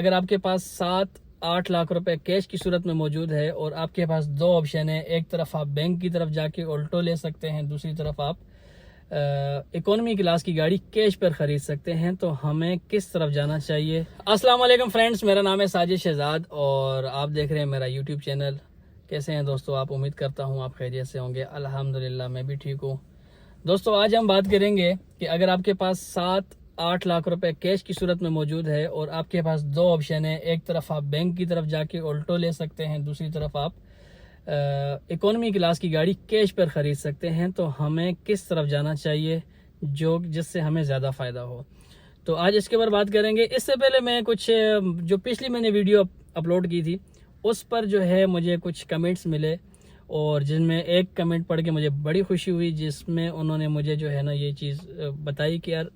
अगर आपके पास 7-8 लाख रुपए कैश की सूरत में मौजूद है और आपके पास दो ऑप्शन है, एक तरफ आप बैंक की तरफ जाके ऑल्टो ले सकते हैं, दूसरी तरफ आप इकोनॉमी क्लास की गाड़ी कैश पर ख़रीद सकते हैं, तो हमें किस तरफ जाना चाहिए। अस्सलाम वालेकुम फ्रेंड्स, मेरा नाम है साजिद शहजाद और आप देख रहे हैं मेरा यूट्यूब चैनल। कैसे हैं दोस्तों आप? उम्मीद करता हूँ आप खैरियत से होंगे। अल्हम्दुलिल्लाह मैं भी ठीक हूँ। दोस्तों आज हम बात करेंगे कि अगर आपके पास 7-8 लाख रुपए कैश की सूरत में मौजूद है और आपके पास दो ऑप्शन है, एक तरफ आप बैंक की तरफ जाके ऑल्टो ले सकते हैं, दूसरी तरफ आप इकोनॉमी क्लास की गाड़ी कैश पर ख़रीद सकते हैं, तो हमें किस तरफ जाना चाहिए जिससे हमें ज़्यादा फ़ायदा हो। तो आज इसके ऊपर बात करेंगे। इससे पहले मैं कुछ जो पिछली मैंने वीडियो अपलोड की थी उस पर जो है मुझे कुछ कमेंट्स मिले और जिनमें एक कमेंट पढ़ के मुझे बड़ी खुशी हुई, जिसमें उन्होंने मुझे जो है ना ये चीज़ बताई कि यार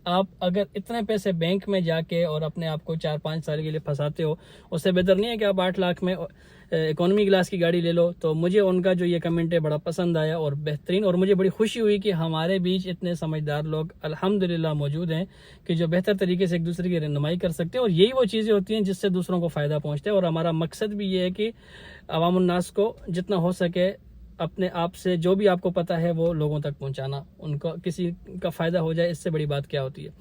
आप अगर इतने पैसे बैंक में जाके और अपने आप को 4-5 साल के लिए फंसाते हो, उससे बेहतर नहीं है कि आप 8 लाख में इकोनॉमी क्लास की गाड़ी ले लो। तो मुझे उनका जो ये कमेंट है बड़ा पसंद आया और बेहतरीन, और मुझे बड़ी खुशी हुई कि हमारे बीच इतने समझदार लोग अल्हम्दुलिल्लाह मौजूद हैं कि जो बेहतर तरीके से एक दूसरे की रहनुमाई कर सकते हैं, और यही वो चीज़ें होती हैं जिससे दूसरों को फ़ायदा पहुँचता है। और हमारा मकसद भी ये है कि अवामुन्नास को जितना हो सके अपने आप से जो भी आपको पता है वो लोगों तक पहुंचाना, उनको किसी का फ़ायदा हो जाए, इससे बड़ी बात क्या होती है।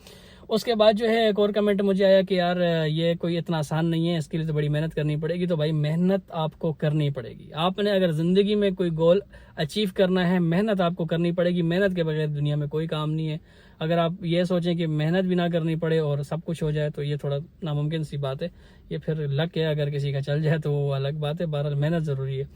उसके बाद जो है एक और कमेंट मुझे आया कि यार ये कोई इतना आसान नहीं है, इसके लिए तो बड़ी मेहनत करनी पड़ेगी। तो भाई मेहनत आपको करनी पड़ेगी। आपने अगर ज़िंदगी में कोई गोल अचीव करना है, मेहनत आपको करनी पड़ेगी। मेहनत के बगैर दुनिया में कोई काम नहीं है। अगर आप ये सोचें कि मेहनत भी ना करनी पड़े और सब कुछ हो जाए तो ये थोड़ा नामुमकिन सी बात है। ये फिर लक है, अगर किसी का चल जाए तो वो अलग बात है। बहरहाल मेहनत ज़रूरी है।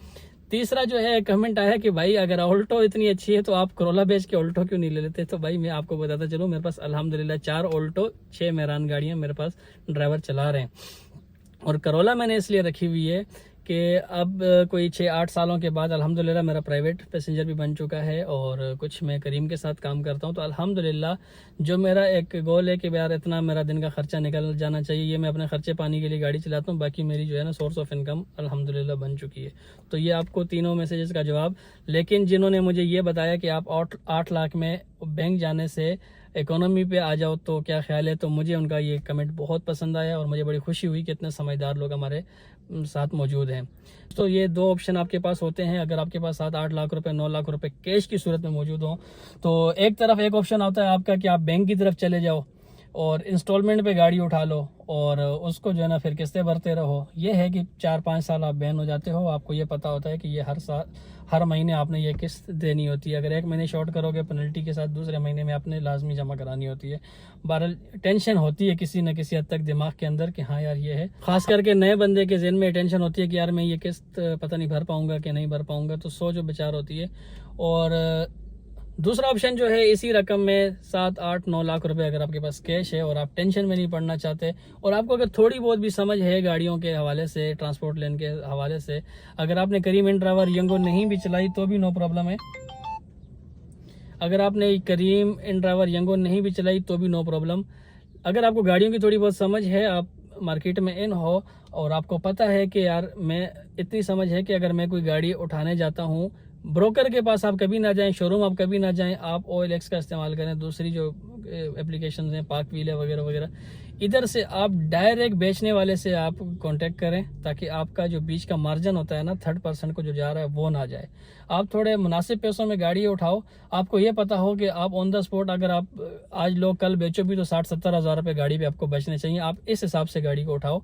तीसरा जो है कमेंट आया कि भाई अगर ऑल्टो इतनी अच्छी है तो आप करोला बेच के ऑल्टो क्यों नहीं ले लेते। तो भाई मैं आपको बताता चलूँ, मेरे पास अल्हम्दुलिल्लाह 4 ऑल्टो 6 मेरान गाड़ियाँ मेरे पास ड्राइवर चला रहे हैं। और करोला मैंने इसलिए रखी हुई है कि अब कोई 6-8 सालों के बाद अल्हम्दुलिल्लाह मेरा प्राइवेट पैसेंजर भी बन चुका है और कुछ मैं करीम के साथ काम करता हूं। तो अल्हम्दुलिल्लाह जो मेरा एक गोल है कि यार इतना मेरा दिन का खर्चा निकल जाना चाहिए, ये मैं अपने खर्चे पानी के लिए गाड़ी चलाता हूं। बाकी मेरी जो है ना सोर्स ऑफ इनकम अल्हम्दुलिल्लाह बन चुकी है। तो ये आपको तीनों मैसेजेस का जवाब। लेकिन जिन्होंने मुझे ये बताया कि आप 8 लाख में बैंक जाने से इकोनॉमी पे आ जाओ तो क्या ख्याल है, तो मुझे उनका ये कमेंट बहुत पसंद आया और मुझे बड़ी खुशी हुई कि इतने समझदार लोग हमारे साथ मौजूद हैं। तो ये दो ऑप्शन आपके पास होते हैं अगर आपके पास 7-8 लाख रुपए 9 लाख रुपए कैश की सूरत में मौजूद हो। तो एक तरफ एक ऑप्शन होता है आपका कि आप बैंक की तरफ चले जाओ और इंस्टॉलमेंट पे गाड़ी उठा लो और उसको जो है ना फिर किस्तें भरते रहो। ये है कि 4-5 साल आप बैन हो जाते हो। आपको ये पता होता है कि ये हर महीने आपने ये किस्त देनी होती है। अगर एक महीने शॉर्ट करोगे पेनल्टी के साथ, दूसरे महीने में आपने लाजमी जमा करानी होती है। बहरहाल टेंशन होती है किसी न किसी हद तक दिमाग के अंदर कि हाँ यार ये है। खास करके नए बंदे के ज़हन में टेंशन होती है कि यार मैं ये किस्त पता नहीं भर पाऊंगा कि नहीं भर पाऊंगा। तो सोच विचार होती है। और दूसरा ऑप्शन जो है इसी रकम में 7-8-9 लाख रुपए अगर आपके पास कैश है और आप टेंशन में नहीं पड़ना चाहते और आपको अगर थोड़ी बहुत भी समझ है गाड़ियों के हवाले से, ट्रांसपोर्ट लेन के हवाले से, अगर आपने करीम इन ड्राइवर यंगो नहीं भी चलाई तो भी नो प्रॉब्लम है। अगर आपने करीम इन ड्राइवर यंगो नहीं भी चलाई तो भी नो प्रॉब्लम। अगर आपको गाड़ियों की थोड़ी बहुत समझ है, आप मार्केट में इन हो और आपको पता है कि यार मैं इतनी समझ है कि अगर मैं कोई गाड़ी उठाने जाता हूँ, ब्रोकर के पास आप कभी ना जाएं, शोरूम आप कभी ना जाएं, आप OLX का इस्तेमाल करें, दूसरी जो एप्लीकेशन हैं पार्क व्हील है वगैरह वगैरह, इधर से आप डायरेक्ट बेचने वाले से आप कांटेक्ट करें ताकि आपका जो बीच का मार्जिन होता है ना 3rd-पर्सन को जो जा रहा है वो ना जाए। आप थोड़े मुनासिब पैसों में गाड़ी उठाओ। आपको ये पता हो कि आप ऑन द स्पॉट अगर आप आज लोग कल बेचो भी तो 60-70 हज़ार रुपये गाड़ी पे आपको बचने चाहिए। आप इस हिसाब से गाड़ी को उठाओ।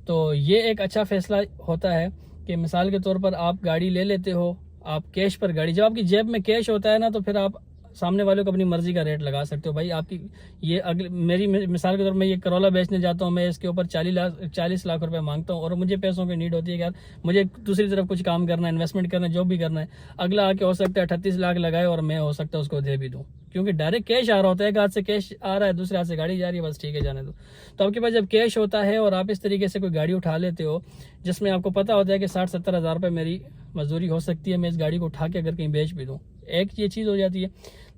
तो ये एक अच्छा फैसला होता है कि मिसाल के तौर पर आप गाड़ी ले लेते हो, आप कैश पर गाड़ी, जब आपकी जेब में कैश होता है ना तो फिर आप सामने वाले को अपनी मर्जी का रेट लगा सकते हो। भाई आपकी ये अगले मेरी मिसाल के तौर पर मैं ये करोला बेचने जाता हूँ, मैं इसके ऊपर 40 लाख रुपए मांगता हूँ और मुझे पैसों की नीड होती है यार, मुझे दूसरी तरफ कुछ काम करना है, इन्वेस्टमेंट करना है, जो भी करना है। अगला आके हो सकता है 38 लाख लगाए और मैं हो सकता है उसको दे भी दूँ, क्योंकि डायरेक्ट कैश आ रहा होता है। एक हाथ से कैश आ रहा है, दूसरे हाथ से गाड़ी जा रही है, बस ठीक है जाने दो। तो आपके पास जब कैश होता है और आप इस तरीके से कोई गाड़ी उठा लेते हो जिसमें आपको पता होता है कि 60-70 हज़ार रुपये मेरी मजदूरी हो सकती है, मैं इस गाड़ी को उठा के अगर कहीं बेच भी दूँ, एक ये चीज़ हो जाती है।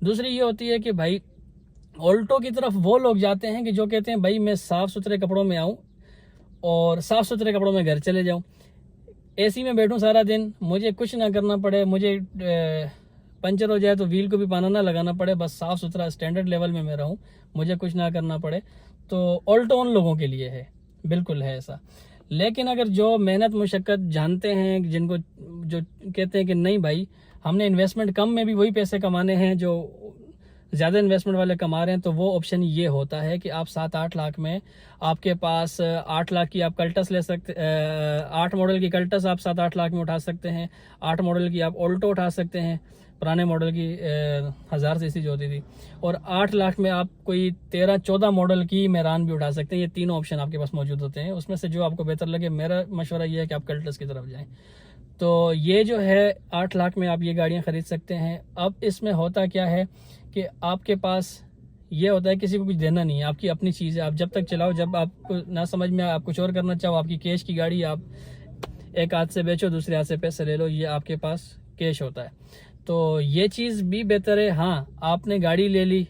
दूसरी ये होती है कि भाई ऑल्टो की तरफ वो लोग जाते हैं कि जो कहते हैं भाई मैं साफ़ सुथरे कपड़ों में आऊँ और साफ़ सुथरे कपड़ों में घर चले जाऊँ, AC में बैठूँ सारा दिन, मुझे कुछ ना करना पड़े, मुझे पंचर हो जाए तो व्हील को भी पाना ना लगाना पड़े, बस साफ़ सुथरा स्टैंडर्ड लेवल में मैं रहूँ, मुझे कुछ ना करना पड़े। तो ऑल्टो उन लोगों के लिए है। बिल्कुल है ऐसा। लेकिन अगर जो मेहनत मुशक्क़त जानते हैं, जिनको जो कहते हैं कि नहीं भाई हमने इन्वेस्टमेंट कम में भी वही पैसे कमाने हैं जो ज़्यादा इन्वेस्टमेंट वाले कमा रहे हैं, तो वो ऑप्शन ये होता है कि आप 7-8 लाख में आपके पास 8 लाख की आप कल्टस ले सकते, 8 मॉडल की कल्टस आप 7-8 लाख में उठा सकते हैं। 8 मॉडल की आप ऑल्टो उठा सकते हैं, पुराने मॉडल की 1000 सीसी जो होती थी। और 8 लाख में आप कोई 13-14 मॉडल की मेरान भी उठा सकते हैं। ये तीनों ऑप्शन आपके पास मौजूद होते हैं, उसमें से जो आपको बेहतर लगे। मेरा मशवरा ये है कि आप कल्टस की तरफ जाएं। तो ये जो है 8 लाख में आप ये गाड़ियाँ ख़रीद सकते हैं। अब इसमें होता क्या है कि आपके पास ये होता है किसी को कुछ देना नहीं है, आपकी अपनी चीज़ है। आप जब तक चलाओ, जब आपको ना समझ में आप कुछ और करना चाहो, आपकी कैश की गाड़ी आप एक हाथ से बेचो, दूसरे हाथ से पैसे ले लो, ये आपके पास कैश होता है। तो ये चीज़ भी बेहतर है। हाँ, आपने गाड़ी ले ली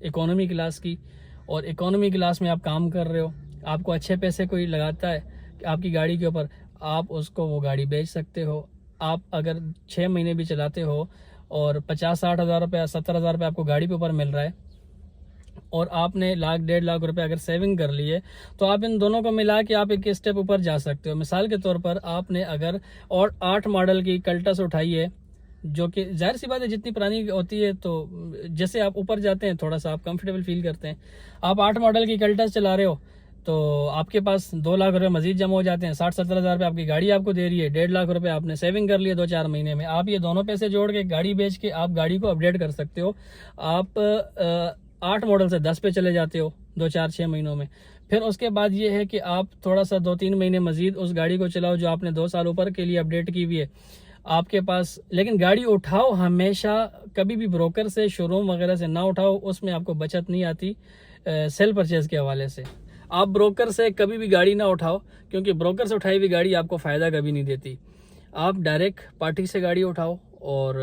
इकोनॉमी क्लास की, और इकोनॉमी क्लास में आप काम कर रहे हो, आपको अच्छे पैसे कोई लगाता है आपकी गाड़ी के ऊपर, आप उसको वो गाड़ी बेच सकते हो। आप अगर 6 महीने भी चलाते हो और 50-60 हज़ार रुपये, 70 हज़ार रुपये आपको गाड़ी पे ऊपर मिल रहा है, और आपने 1-1.5 लाख रुपए अगर सेविंग कर लिए, तो आप इन दोनों को मिला के आप एक स्टेप ऊपर जा सकते हो। मिसाल के तौर पर आपने अगर और 8 मॉडल की कल्टस उठाई है, जो कि जाहिर सी बात है जितनी पुरानी होती है तो जैसे आप ऊपर जाते हैं थोड़ा सा आप कंफर्टेबल फील करते हैं। आप 8 मॉडल की कल्टस चला रहे हो तो आपके पास 2 लाख रुपए मजीद जमा हो जाते हैं। 60-70 हज़ार रुपये आपकी गाड़ी आपको दे रही है, 1.5 लाख रुपए आपने सेविंग कर लिए 2-4 महीने में। आप ये दोनों पैसे जोड़ के गाड़ी बेच के आप गाड़ी को अपडेट कर सकते हो। आप 8 मॉडल से 10 पे चले जाते हो 2-4-6 महीनों में। फिर उसके बाद ये है कि आप थोड़ा सा 2-3 महीने मजीद उस गाड़ी को चलाओ जो आपने 2 साल ऊपर के लिए अपडेट की हुई है आपके पास। लेकिन गाड़ी उठाओ हमेशा, कभी भी ब्रोकर से, शोरूम वगैरह से ना उठाओ, उसमें आपको बचत नहीं आती सेल परचेज के हवाले से। आप ब्रोकर से कभी भी गाड़ी ना उठाओ, क्योंकि ब्रोकर से उठाई हुई गाड़ी आपको फ़ायदा कभी नहीं देती। आप डायरेक्ट पार्टी से गाड़ी उठाओ और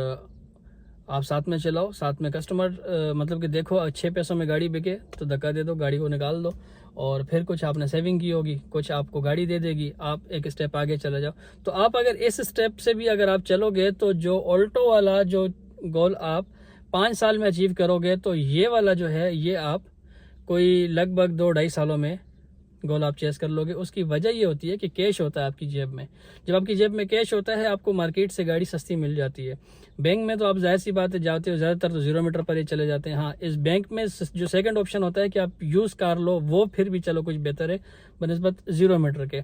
आप साथ में चलाओ, साथ में कस्टमर मतलब कि देखो अच्छे पैसों में गाड़ी बिके तो धक्का दे दो, गाड़ी को निकाल दो, और फिर कुछ आपने सेविंग की होगी, कुछ आपको गाड़ी दे देगी, आप एक स्टेप आगे चले जाओ। तो आप अगर इस स्टेप से भी अगर आप चलोगे तो जो ऑल्टो वाला जो गोल आप 5 साल में अचीव करोगे, तो ये वाला जो है ये आप कोई लगभग 2-2.5 सालों में गोल आप चेस कर लोगे। उसकी वजह ये होती है कि कैश होता है आपकी जेब में। जब आपकी जेब में कैश होता है आपको मार्केट से गाड़ी सस्ती मिल जाती है। बैंक में तो आप जाहिर सी बात है जाते हो, ज़्यादातर तो 0 मीटर पर ही चले जाते हैं। हाँ, इस बैंक में जो सेकंड ऑप्शन होता है कि आप यूज़ कार लो, वो फिर भी चलो कुछ बेहतर है बनिस्बत 0 मीटर के।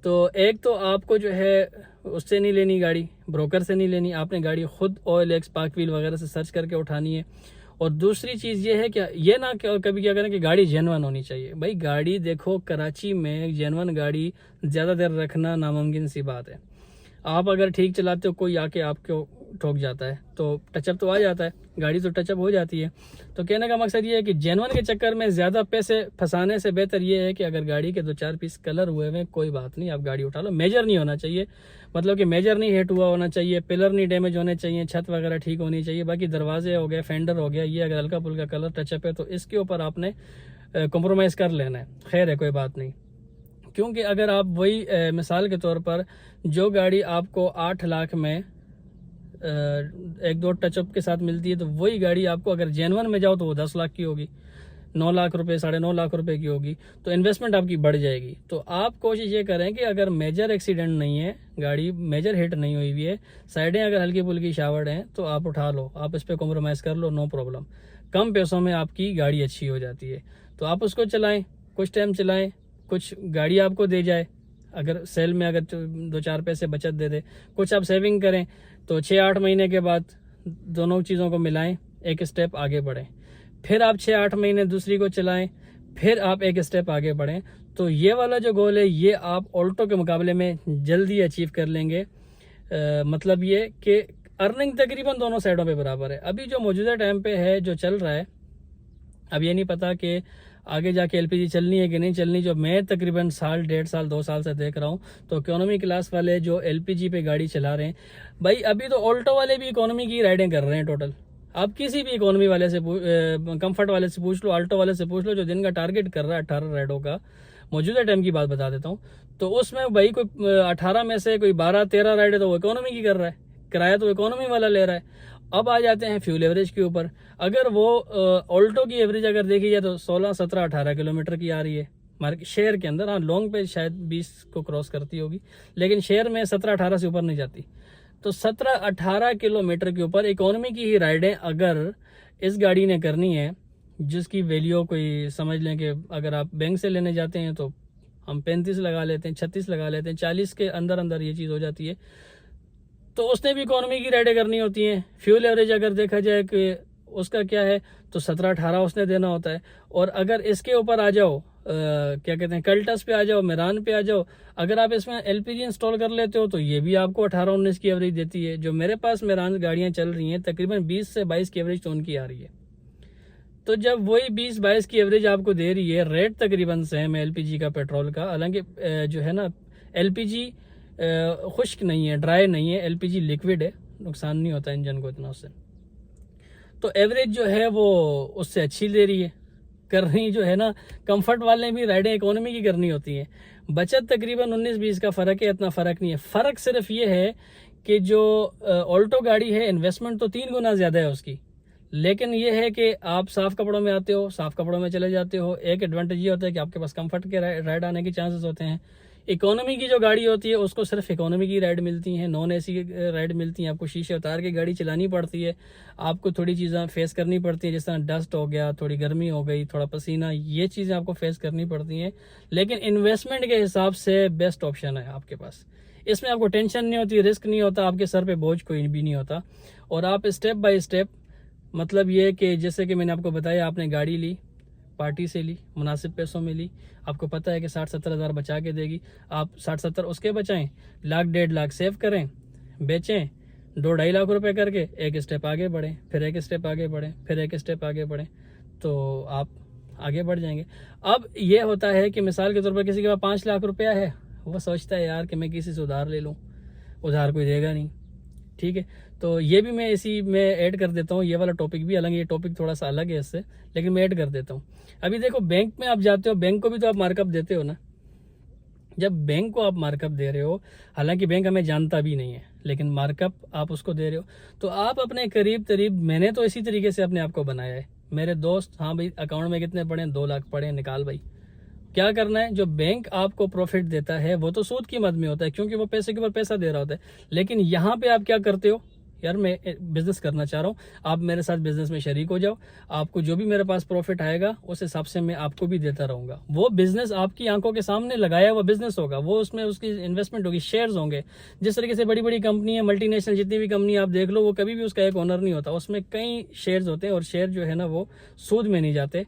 तो एक तो आपको जो है उससे नहीं लेनी गाड़ी, ब्रोकर से नहीं लेनी, आपने गाड़ी खुद OLX, पार्क व्हील वगैरह से सर्च करके उठानी है। और दूसरी चीज़ ये है कि ये ना कभी क्या करें कि गाड़ी जेन्युइन होनी चाहिए। भाई गाड़ी देखो, कराची में जेन्युइन गाड़ी ज़्यादा देर रखना नामुमकिन सी बात है। आप अगर ठीक चलाते हो, कोई आके आपको ठोक जाता है तो टचअप तो आ जाता है, गाड़ी तो टचअप हो जाती है। तो कहने का मकसद ये है कि जेन्युइन के चक्कर में ज़्यादा पैसे फंसाने से बेहतर ये है कि अगर गाड़ी के 2-4 पीस कलर हुए हुए कोई बात नहीं, आप गाड़ी उठा लो। मेजर नहीं होना चाहिए, मतलब कि मेजर नहीं हिट हुआ होना चाहिए, पिलर नहीं डैमेज होने चाहिए, छत वगैरह ठीक होनी चाहिए। बाकी दरवाजे हो गए, फेंडर हो गया, ये अगर हल्का फुल्का कलर टचअप है तो इसके ऊपर आपने कॉम्प्रोमाइज़ कर लेना है। खैर है, कोई बात नहीं। क्योंकि अगर आप वही मिसाल के तौर पर जो गाड़ी आपको 8 लाख में 1-2 टचअप के साथ मिलती है, तो वही गाड़ी आपको अगर जेन्युइन में जाओ तो वो 10 लाख की होगी, 9 लाख रुपए, 9.5 लाख रुपए की होगी। तो इन्वेस्टमेंट आपकी बढ़ जाएगी। तो आप कोशिश ये करें कि अगर मेजर एक्सीडेंट नहीं है, गाड़ी मेजर हिट नहीं हुई हुई है, साइडें अगर हल्की फुल्की शावर्ड हैं, तो आप उठा लो, आप इस पर कॉम्प्रोमाइज़ कर लो, नो प्रॉब्लम। कम पैसों में आपकी गाड़ी अच्छी हो जाती है। तो आप उसको चलाएँ, कुछ टाइम चलाएँ, कुछ गाड़ी आपको दे जाए, अगर सेल में अगर 2-4 पैसे बचत दे दे, कुछ आप सेविंग करें, तो 6-8 महीने के बाद दोनों चीज़ों को मिलाएं, एक स्टेप आगे बढ़ें। फिर आप 6-8 महीने दूसरी को चलाएं, फिर आप एक स्टेप आगे बढ़ें। तो ये वाला जो गोल है ये आप ऑल्टो के मुकाबले में जल्दी अचीव कर लेंगे। मतलब ये कि अर्निंग तकरीबन दोनों साइडों पे बराबर है। अभी जो मौजूदा टाइम पे है, जो चल रहा है, अब ये नहीं पता कि आगे जाके एलपीजी चलनी है कि नहीं चलनी। जो मैं तकरीबन साल, 1.5 साल, 2 साल से देख रहा हूँ, तो इकोनॉमी क्लास वाले जो एलपीजी पे गाड़ी चला रहे हैं, भाई अभी तो ऑल्टो वाले भी इकोनॉमी की राइडें कर रहे हैं टोटल। आप किसी भी इकोनॉमी वाले से कंफर्ट वाले से पूछ लो, ऑल्टो वाले से पूछ लो, जो दिन का टारगेट कर रहा है 18 राइडों का, मौजूदा टाइम की बात बता देता हूँ, तो उसमें भाई कोई 18 में से कोई 12-13 राइडें तो वो इकोनॉमी की कर रहा है, किराया तो इकोनॉमी वाला ले रहा है। अब आ जाते हैं फ्यूल एवरेज के ऊपर। अगर वो ऑल्टो की एवरेज अगर देखी जाए तो 16, 17, 18 किलोमीटर की आ रही है, मार्केट शेयर के अंदर। हाँ, लॉन्ग पे शायद 20 को क्रॉस करती होगी, लेकिन शेयर में 17-18 से ऊपर नहीं जाती। तो 17-18 किलोमीटर के ऊपर इकोनॉमी की ही राइडें अगर इस गाड़ी ने करनी है, जिसकी वैल्यू कोई समझ लें कि अगर आप बैंक से लेने जाते हैं तो हम 35 लगा लेते हैं, 36 लगा लेते हैं, 40 के अंदर अंदर ये चीज़ हो जाती है। तो उसने भी इकोनॉमी की राइडें करनी होती हैं। फ्यूल एवरेज अगर देखा जाए कि उसका क्या है, तो 17-18 उसने देना होता है। और अगर इसके ऊपर आ जाओ, क्या कहते हैं, कल्टस पे आ जाओ, मेरान पे आ जाओ, अगर आप इसमें एलपीजी इंस्टॉल कर लेते हो तो ये भी आपको 18-19 की एवरेज देती है। जो मेरे पास मेरान गाड़ियाँ चल रही हैं तकरीबन 20 से 22 की एवरेज तो उनकी आ रही है। तो जब वही 20-22 की एवरेज आपको दे रही है, रेट तकरीबन सेम है एलपीजी का पेट्रोल का। हालांकि जो है ना, एलपीजी खुश्क नहीं है, ड्राई नहीं है, एलपीजी लिक्विड है, नुकसान नहीं होता इंजन को इतना उससे। तो एवरेज जो है वो उससे अच्छी दे रही है। करनी जो है ना, कंफर्ट वाले भी राइडें इकोनॉमी की करनी होती हैं। बचत तकरीबन 19-20 का फ़र्क है, इतना फ़र्क नहीं है। फ़र्क सिर्फ ये है कि जो ऑल्टो गाड़ी है, इन्वेस्टमेंट तो 3 गुना ज़्यादा है उसकी, लेकिन ये है कि आप साफ़ कपड़ों में आते हो, साफ़ कपड़ों में चले जाते हो। एक एडवांटेज ये होता है कि आपके पास कंफर्ट के राइड आने के चांसेस होते हैं। इकोनॉमी की जो गाड़ी होती है उसको सिर्फ इकोनॉमी की राइड मिलती हैं, नॉन एसी राइड मिलती हैं। आपको शीशे उतार के गाड़ी चलानी पड़ती है, आपको थोड़ी चीज़ें फेस करनी पड़ती हैं, जिस तरह डस्ट हो गया, थोड़ी गर्मी हो गई, थोड़ा पसीना, ये चीज़ें आपको फेस करनी पड़ती हैं। लेकिन इन्वेस्टमेंट के हिसाब से बेस्ट ऑप्शन है आपके पास। इसमें आपको टेंशन नहीं होती, रिस्क नहीं होता, आपके सर पे बोझ कोई भी नहीं होता। और आप स्टेप बाय स्टेप, मतलब ये कि जैसे कि मैंने आपको बताया, आपने गाड़ी ली, पार्टी से ली, मुनासिब पैसों में ली, आपको पता है कि 60-70 हज़ार बचा के देगी, आप 60-70 उसके बचाएं, 1-1.5 लाख सेव करें, बेचें, 2-2.5 लाख रुपए करके एक स्टेप आगे बढ़ें, फिर एक स्टेप आगे बढ़ें, फिर एक स्टेप आगे बढ़ें, तो आप आगे बढ़ जाएंगे। अब ये होता है कि मिसाल के तौर पर किसी के पास 5 लाख रुपया है, वो सोचता है यार कि मैं किसी से उधार ले लूँ, उधार कोई देगा नहीं, ठीक है। तो ये भी मैं इसी में ऐड कर देता हूँ, ये वाला टॉपिक भी, अलग, ये टॉपिक थोड़ा सा अलग है इससे, लेकिन मैं ऐड कर देता हूँ। अभी देखो, बैंक में आप जाते हो, बैंक को भी तो आप मार्कअप देते हो ना। जब बैंक को आप मार्कअप दे रहे हो, हालांकि बैंक हमें जानता भी नहीं है, लेकिन मार्कअप आप उसको दे रहे हो, तो आप अपने करीब, मैंने तो इसी तरीके से अपने आप को बनाया है। मेरे दोस्त, हाँ भाई अकाउंट में कितने पड़े हैं, 2 लाख पड़े हैं, निकाल भाई। क्या करना है, जो बैंक आपको प्रॉफिट देता है वो तो सूद की मद में होता है, क्योंकि वो पैसे के ऊपर पैसा दे रहा होता है। लेकिन यहाँ पे आप क्या करते हो, यार मैं बिजनेस करना चाह रहा हूँ, आप मेरे साथ बिजनेस में शरीक हो जाओ, आपको जो भी मेरे पास प्रॉफिट आएगा उस हिसाब से मैं आपको भी देता रहूँगा। वो बिजनेस आपकी आंखों के सामने लगाया हुआ बिजनेस होगा, वो उसमें उसकी इन्वेस्टमेंट होगी, शेयर्स होंगे। जिस तरीके से बड़ी बड़ी कंपनी है, मल्टीनेशनल जितनी भी कंपनी आप देख लो, वो कभी भी उसका एक ओनर नहीं होता, उसमें कई शेयर्स होते हैं, और शेयर जो है ना वो सूद में नहीं जाते।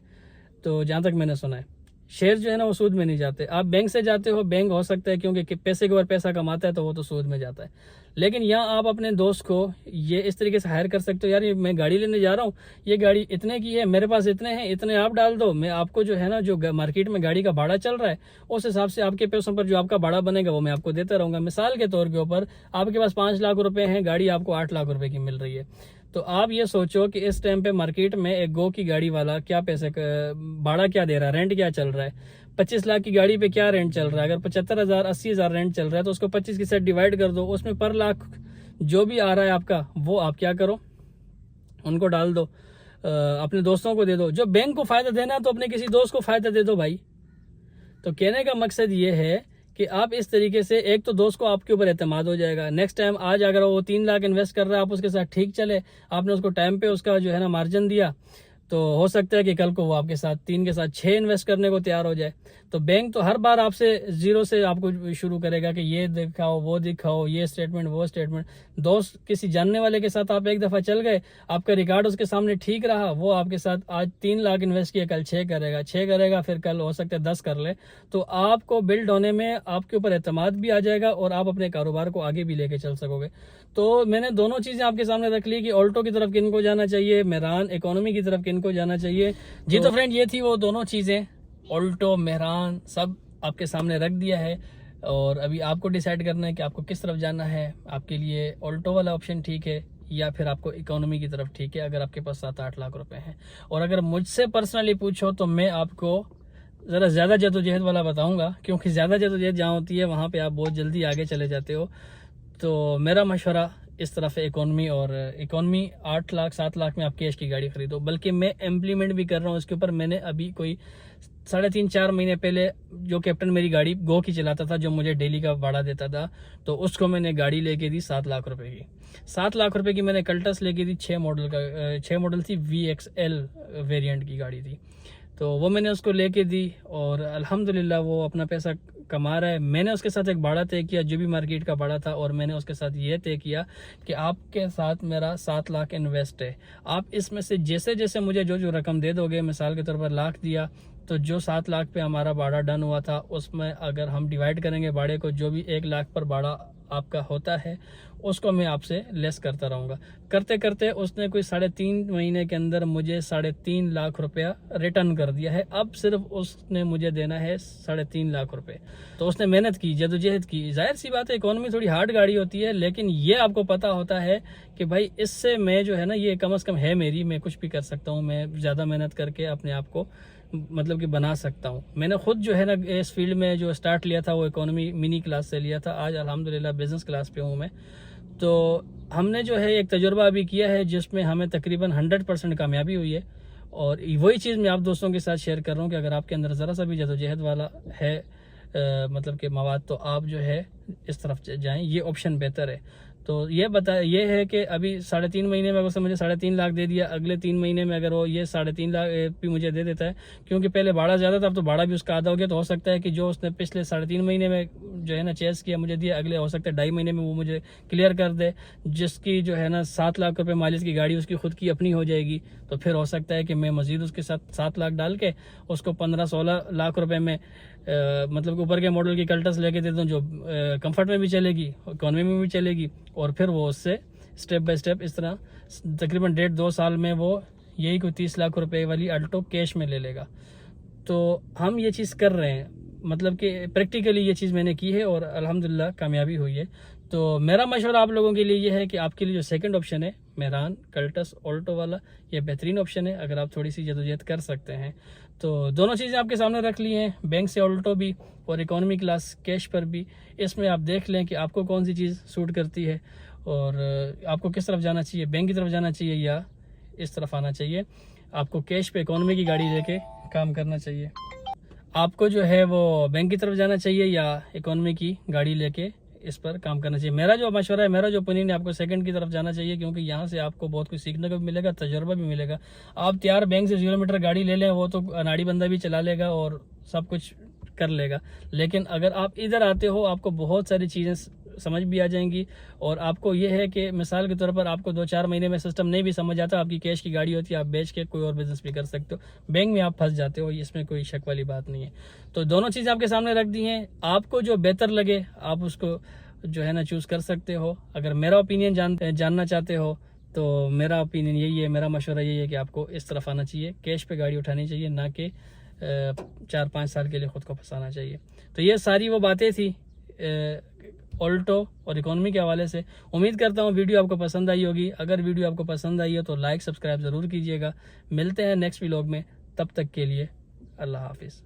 तो जहाँ तक मैंने सुना है, शेयर जो है ना वो सूद में नहीं जाते। आप बैंक से जाते हो, बैंक हो सकता है क्योंकि पैसे के ऊपर पैसा कमाता है तो वो तो सूद में जाता है। लेकिन यहाँ आप अपने दोस्त को ये इस तरीके से हायर कर सकते हो, यार ये मैं गाड़ी लेने जा रहा हूँ, ये गाड़ी इतने की है, मेरे पास इतने हैं, इतने आप डाल दो, मैं आपको जो है ना, जो मार्केट में गाड़ी का भाड़ा चल रहा है उस हिसाब से आपके पैसों पर जो आपका भाड़ा बनेगा वो मैं आपको देता रहूँगा। मिसाल के तौर के ऊपर आपके पास 5 लाख रुपए हैं, गाड़ी आपको 8 लाख रुपए की मिल रही है। तो आप ये सोचो कि इस टाइम पे मार्केट में एक गो की गाड़ी वाला क्या पैसे भाड़ा क्या दे रहा है, रेंट क्या चल रहा है। 25 लाख की गाड़ी पे क्या रेंट चल रहा है, अगर 75,000 80,000 रेंट चल रहा है तो उसको 25 के साथ डिवाइड कर दो, उसमें पर लाख जो भी आ रहा है आपका, वो आप क्या करो, उनको डाल दो, अपने दोस्तों को दे दो। जो बैंक को फायदा देना है तो अपने किसी दोस्त को फायदा दे दो भाई। तो कहने का मकसद ये है कि आप इस तरीके से, एक तो दोस्त को आपके ऊपर एतमाद हो जाएगा, नेक्स्ट टाइम आज अगर वो 3 लाख इन्वेस्ट कर रहा है, आप उसके साथ ठीक चले, आपने उसको टाइम पे उसका जो है ना मार्जिन दिया, तो हो सकता है कि कल को वो आपके साथ 3 के साथ 6 इन्वेस्ट करने को तैयार हो जाए। तो बैंक तो हर बार आपसे जीरो से आपको शुरू करेगा कि ये दिखाओ, वो दिखाओ, ये स्टेटमेंट, वो स्टेटमेंट। दोस्त किसी जानने वाले के साथ आप एक दफ़ा चल गए, आपका रिकॉर्ड उसके सामने ठीक रहा, वो आपके साथ आज 3 लाख इन्वेस्ट किया, कल 6 करेगा, फिर कल हो सकता है 10 कर ले। तो आपको बिल्ड होने में आपके ऊपर एतमाद भी आ जाएगा और आप अपने कारोबार को आगे भी लेके चल सकोगे। तो मैंने दोनों चीज़ें आपके सामने रख ली कि ऑल्टो की तरफ किन को जाना चाहिए, मेहरान इकोनॉमी की तरफ किन को जाना चाहिए। जी तो फ्रेंड, ये थी वो दोनों चीज़ें, ऑल्टो, मेहरान, सब आपके सामने रख दिया है। और अभी आपको डिसाइड करना है कि आपको किस तरफ जाना है। आपके लिए ऑल्टो वाला ऑप्शन ठीक है या फिर आपको इकोनॉमी की तरफ ठीक है, अगर आपके पास 7-8 लाख रुपए हैं। और अगर मुझसे पर्सनली पूछो तो मैं आपको ज़रा ज़्यादा जद्दोजहद वाला बताऊंगा, क्योंकि ज़्यादा जद्दोजहद जहाँ होती है वहाँ पे आप बहुत जल्दी आगे चले जाते हो। तो मेरा मशवरा इस तरफ है इकोनॉमी, और इकोनॉमी 8 लाख 7 लाख में आप कैश की गाड़ी खरीदो। बल्कि मैं इम्प्लीमेंट भी कर रहा हूँ इसके ऊपर। मैंने अभी कोई 3.5-4 महीने पहले जो कैप्टन मेरी गाड़ी गो की चलाता था, जो मुझे डेली का भाड़ा देता था, तो उसको मैंने गाड़ी लेके दी 7 लाख रुपए की। 7 लाख रुपए की मैंने कल्टस लेके दी। 6 मॉडल थी, VXL वेरिएंट की गाड़ी थी। तो वो मैंने उसको लेके दी और अल्हम्दुलिल्लाह वो अपना पैसा कमा रहा है। मैंने उसके साथ एक भाड़ा तय किया जो भी मार्केट का भाड़ा था, और मैंने उसके साथ ये तय किया कि आपके साथ मेरा 7 लाख इन्वेस्ट है। आप इसमें से जैसे जैसे मुझे जो जो रकम दे दोगे, मिसाल के तौर पर लाख दिया तो जो 7 लाख पे हमारा भाड़ा डन हुआ था, उसमें अगर हम डिवाइड करेंगे भाड़े को, जो भी 1 लाख पर भाड़ा आपका होता है उसको मैं आपसे लेस करता रहूँगा। करते करते उसने कोई 3.5 महीने के अंदर मुझे 3.5 लाख रुपया रिटर्न कर दिया है। अब सिर्फ उसने मुझे देना है 3.5 लाख रुपए। तो उसने मेहनत की, जदोजहद की। जाहिर सी बात है इकोनॉमी थोड़ी हार्ड गाड़ी होती है, लेकिन ये आपको पता होता है कि भाई इससे मैं जो है ना, ये कम से कम है मेरी, मैं कुछ भी कर सकता हूँ, मैं ज़्यादा मेहनत करके अपने आप को मतलब कि बना सकता हूँ। मैंने खुद जो है ना इस फील्ड में जो स्टार्ट लिया था वो इकोनॉमी मिनी क्लास से लिया था। आज अल्हम्दुलिल्लाह बिजनेस क्लास पे हूँ मैं। तो हमने जो है एक तजुर्बा अभी किया है जिसमें हमें तकरीबन 100% कामयाबी हुई है, और वही चीज़ मैं आप दोस्तों के साथ शेयर कर रहा हूँ कि अगर आपके अंदर ज़रा सा भी जदोजहद वाला है मतलब कि मवाद, तो आप जो है इस तरफ जाएं, ये ऑप्शन बेहतर है। तो ये है कि अभी 3.5 महीने में अगर उसने मुझे 3.5 लाख दे दिया, अगले 3 महीने में अगर वो ये 3.5 लाख भी मुझे दे देता है, क्योंकि पहले भाड़ा ज़्यादा था, अब तो भाड़ा भी उसका आधा हो गया, तो हो सकता है कि जो उसने पिछले 3.5 महीने में जो है ना चेस किया मुझे दिया, अगले हो सकता है 2.5 महीने में वो मुझे क्लियर कर दे, जिसकी जो है ना 7 लाख रुपये माइलेज की गाड़ी उसकी खुद की अपनी हो जाएगी। तो फिर हो सकता है कि मैं मजीद उसके साथ 7 लाख डाल के उसको 15-16 लाख रुपए में मतलब ऊपर के मॉडल की कल्टस लेके देता हूँ, जो कंफर्ट में भी चलेगी, इकोनॉमी में भी चलेगी, और फिर वो उससे स्टेप बाय स्टेप इस तरह तकरीबन 1.5-2 साल में वो यही कोई 30 लाख रुपए वाली अल्टो कैश में ले लेगा। तो हम ये चीज़ कर रहे हैं, मतलब कि प्रैक्टिकली ये चीज़ मैंने की है और अल्हम्दुलिल्लाह कामयाबी हुई है। तो मेरा मशवरा आप लोगों के लिए ये है कि आपके लिए जो सेकंड ऑप्शन है मेहरान कल्टस ऑल्टो वाला, ये बेहतरीन ऑप्शन है अगर आप थोड़ी सी जदोजहद कर सकते हैं। तो दोनों चीज़ें आपके सामने रख ली हैं, बैंक से ऑल्टो भी और इकोनॉमी क्लास कैश पर भी। इसमें आप देख लें कि आपको कौन सी चीज़ सूट करती है और आपको किस तरफ जाना चाहिए, बैंक की तरफ जाना चाहिए या इस तरफ आना चाहिए। आपको कैश पे इकोनॉमी की गाड़ी लेके काम करना चाहिए, आपको जो है वो बैंक की तरफ जाना चाहिए या इकोनॉमी की गाड़ी लेके इस पर काम करना चाहिए। मेरा जो मशवरा है, मेरा जो ओपिनियन है, आपको सेकंड की तरफ जाना चाहिए, क्योंकि यहाँ से आपको बहुत कुछ सीखने को भी मिलेगा, तजुर्बा भी मिलेगा। आप तैयार बैंक से 0 मीटर गाड़ी ले लें, वो तो अनाड़ी बंदा भी चला लेगा और सब कुछ कर लेगा, लेकिन अगर आप इधर आते हो आपको बहुत सारी चीज़ें समझ भी आ जाएंगी। और आपको ये है कि मिसाल के तौर पर आपको 2-4 महीने में सिस्टम नहीं भी समझ आता, आपकी कैश की गाड़ी होती है, आप बेच के कोई और बिजनेस भी कर सकते हो, बैंक में आप फंस जाते हो, इसमें कोई शक वाली बात नहीं है। तो दोनों चीज़ें आपके सामने रख दी हैं, आपको जो बेहतर लगे आप उसको जो है ना चूज़ कर सकते हो। अगर मेरा ओपिनियन जानना चाहते हो तो मेरा ओपिनियन यही है, मेरा मशवरा यही है कि आपको इस तरफ आना चाहिए, कैश पे गाड़ी उठानी चाहिए, ना कि 4-5 साल के लिए ख़ुद को फंसाना चाहिए। तो ये सारी वो बातें थी ऑल्टो और इकोनॉमी के हवाले से। उम्मीद करता हूँ वीडियो आपको पसंद आई होगी। अगर वीडियो आपको पसंद आई है तो लाइक सब्सक्राइब ज़रूर कीजिएगा। मिलते हैं नेक्स्ट व्लॉग में, तब तक के लिए अल्लाह हाफिज़।